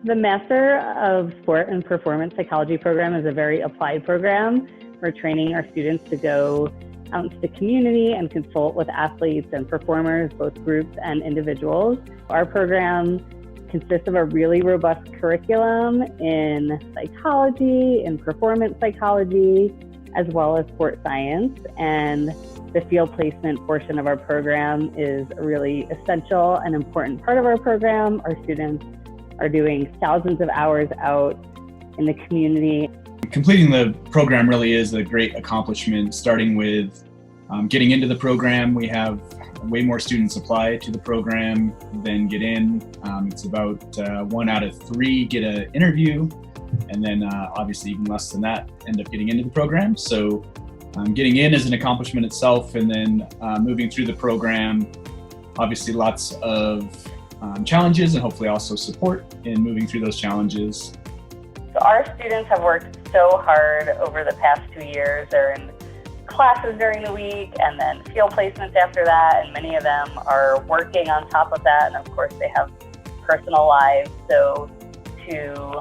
The Master of Sport and Performance Psychology program is a very applied program. We're training our students to go out into the community and consult with athletes and performers, both groups and individuals. Our program consists of a really robust curriculum in psychology, in performance psychology, as well as sport science. And the field placement portion of our program is a really essential and important part of our program. Our students are doing thousands of hours out in the community. Completing the program really is a great accomplishment, starting with getting into the program. We have way more students apply to the program than get in. It's about 1 out of 3 get an interview, and then obviously even less than that end up getting into the program. So getting in is an accomplishment itself, and then moving through the program, obviously lots of challenges and hopefully also support in moving through those challenges. So our students have worked so hard over the past 2 years. They're in classes during the week and then field placements after that, and many of them are working on top of that, and of course they have personal lives. So to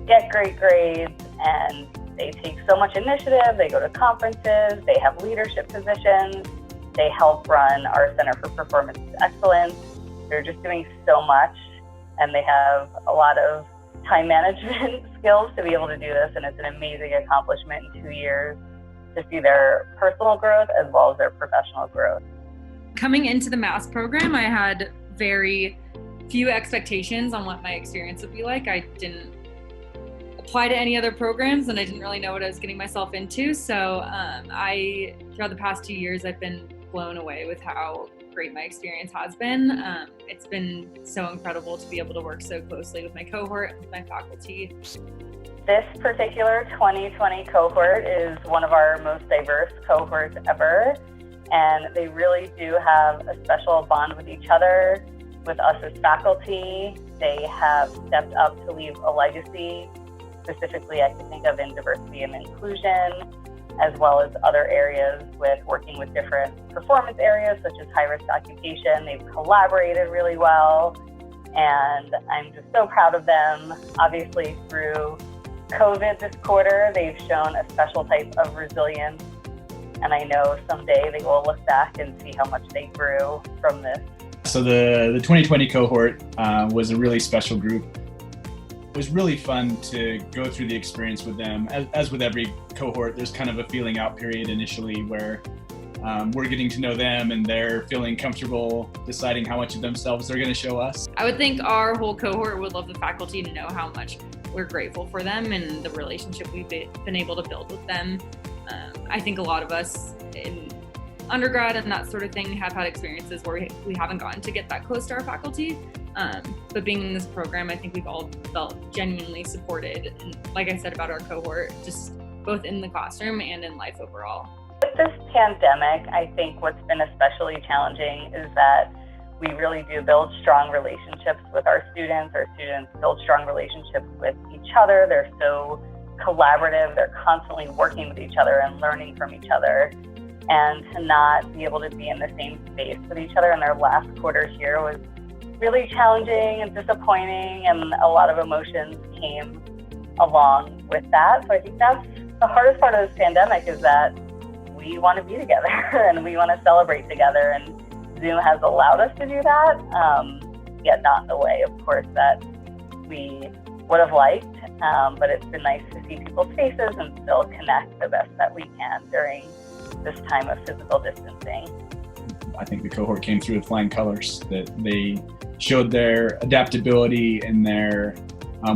get great grades, and they take so much initiative, they go to conferences, they have leadership positions, they help run our Center for Performance Excellence. They're just doing so much, and they have a lot of time management skills to be able to do this, and it's an amazing accomplishment in 2 years to see their personal growth as well as their professional growth. Coming into the MASPP program, I had very few expectations on what my experience would be like. I didn't apply to any other programs, and I didn't really know what I was getting myself into. So throughout the past 2 years, I've been blown away with how great my experience has been. It's been so incredible to be able to work so closely with my cohort and with my faculty. This particular 2020 cohort is one of our most diverse cohorts ever, and they really do have a special bond with each other, with us as faculty. They have stepped up to leave a legacy. Specifically, I can think of in diversity and inclusion, as well as other areas with working with different performance areas, such as high-risk occupation. They've collaborated really well, and I'm just so proud of them. Obviously, through COVID this quarter, they've shown a special type of resilience, and I know someday they will look back and see how much they grew from this. So the 2020 cohort was a really special group. It was really fun to go through the experience with them. As with every cohort, there's kind of a feeling out period initially where we're getting to know them and they're feeling comfortable deciding how much of themselves they're going to show us. I would think our whole cohort would love the faculty to know how much we're grateful for them and the relationship we've been able to build with them. I think a lot of us in undergrad and that sort of thing have had experiences where we haven't gotten to get that close to our faculty. But being in this program, I think we've all felt genuinely supported. And like I said about our cohort, just both in the classroom and in life overall. With this pandemic, I think what's been especially challenging is that we really do build strong relationships with our students. Our students build strong relationships with each other. They're so collaborative. They're constantly working with each other and learning from each other. And to not be able to be in the same space with each other in their last quarter here was really challenging and disappointing, and a lot of emotions came along with that. So I think that's the hardest part of this pandemic, is that we want to be together and we want to celebrate together, and Zoom has allowed us to do that, yet not in the way, of course, that we would have liked, but it's been nice to see people's faces and still connect the best that we can during this time of physical distancing. I think the cohort came through with flying colors, that they showed their adaptability and their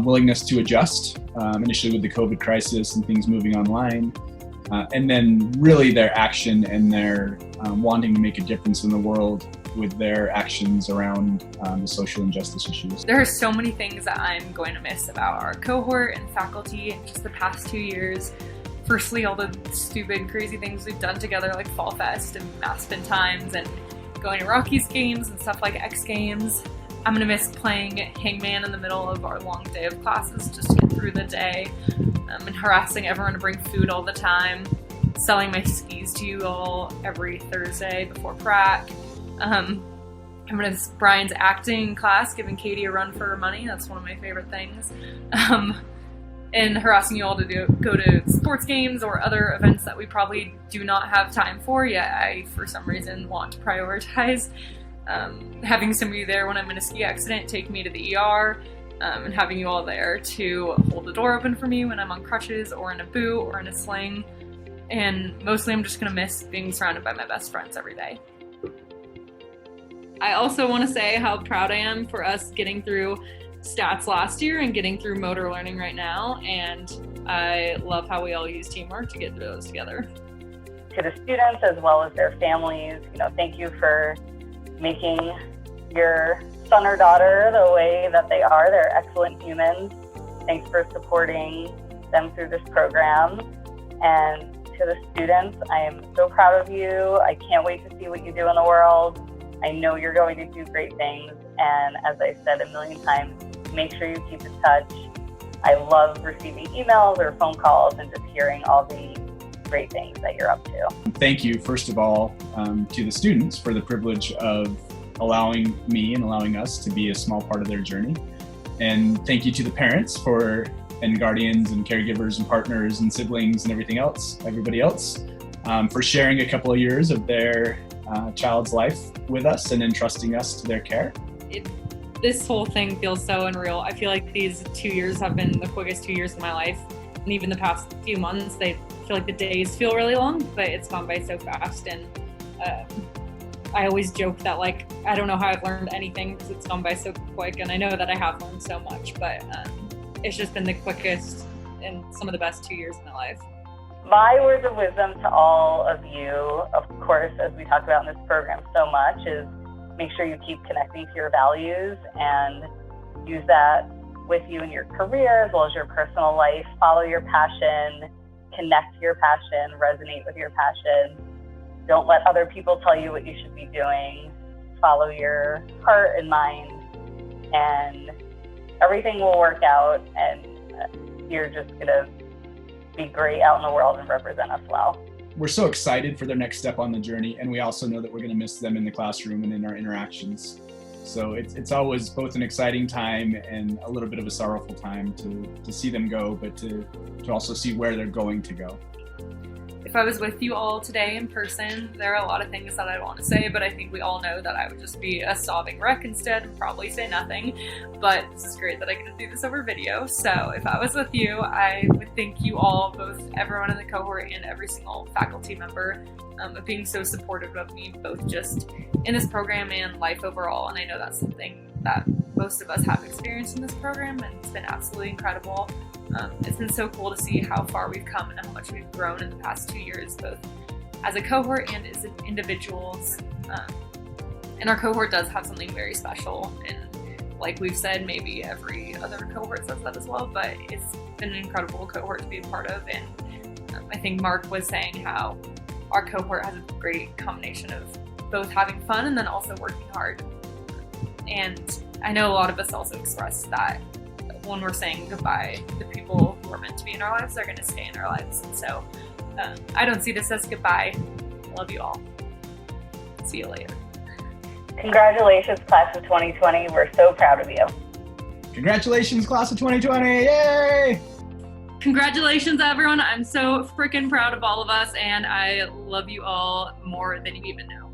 willingness to adjust, initially with the COVID crisis and things moving online, and then really their action and their wanting to make a difference in the world with their actions around the social injustice issues. There are so many things that I'm going to miss about our cohort and faculty in just the past 2 years. Firstly, all the stupid, crazy things we've done together, like Fall Fest and MASPP Times, and going to Rockies games and stuff like X Games. I'm gonna miss playing hangman in the middle of our long day of classes just to get through the day, and harassing everyone to bring food all the time, selling my skis to you all every Thursday before prac. I'm in Brian's acting class, giving Katie a run for her money. That's one of my favorite things. And harassing you all to go to sports games or other events that we probably do not have time for, yet I, for some reason, want to prioritize. Having some of you there when I'm in a ski accident, take me to the ER, and having you all there to hold the door open for me when I'm on crutches or in a boot or in a sling. And mostly I'm just going to miss being surrounded by my best friends every day. I also want to say how proud I am for us getting through stats last year and getting through motor learning right now, and I love how we all use teamwork to get through those together. To the students as well as their families, thank you for making your son or daughter the way that they are. They're excellent humans. Thanks for supporting them through this program. And to the students, I am so proud of you. I can't wait to see what you do in the world. I know you're going to do great things. And as I said a million times, make sure you keep in touch. I love receiving emails or phone calls and just hearing all the great things that you're up to. Thank you, first of all, to the students for the privilege of allowing me and allowing us to be a small part of their journey. And thank you to the parents and guardians and caregivers and partners and siblings and everybody else, for sharing a couple of years of their child's life with us and entrusting us to their care. This whole thing feels so unreal. I feel like these 2 years have been the quickest 2 years of my life. And even the past few months, they feel like the days feel really long, but it's gone by so fast. And I always joke that, I don't know how I've learned anything because it's gone by so quick. And I know that I have learned so much, but it's just been the quickest and some of the best 2 years of my life. My words of wisdom to all of you, of course, as we talk about in this program so much, is make sure you keep connecting to your values and use that with you in your career as well as your personal life. Follow your passion, connect to your passion, resonate with your passion. Don't let other people tell you what you should be doing. Follow your heart and mind, and everything will work out, and you're just going to be great out in the world and represent us well. We're so excited for their next step on the journey, and we also know that we're going to miss them in the classroom and in our interactions. So it's always both an exciting time and a little bit of a sorrowful time to see them go, but to also see where they're going to go. If I was with you all today in person, there are a lot of things that I want to say, but I think we all know that I would just be a sobbing wreck instead and probably say nothing. But this is great that I get to do this over video. So if I was with you, I would thank you all, both everyone in the cohort and every single faculty member, of being so supportive of me, both just in this program and life overall. And I know that's something that most of us have experienced in this program, and it's been absolutely incredible. It's been so cool to see how far we've come and how much we've grown in the past 2 years, both as a cohort and as individuals. And our cohort does have something very special. And like we've said, maybe every other cohort says that as well, but it's been an incredible cohort to be a part of. And I think Mark was saying how our cohort has a great combination of both having fun and then also working hard. And I know a lot of us also express that when we're saying goodbye, the people who are meant to be in our lives are going to stay in our lives. And so I don't see this as goodbye. Love you all. See you later. Congratulations, class of 2020. We're so proud of you. Congratulations, class of 2020. Yay! Congratulations, everyone. I'm so freaking proud of all of us, and I love you all more than you even know.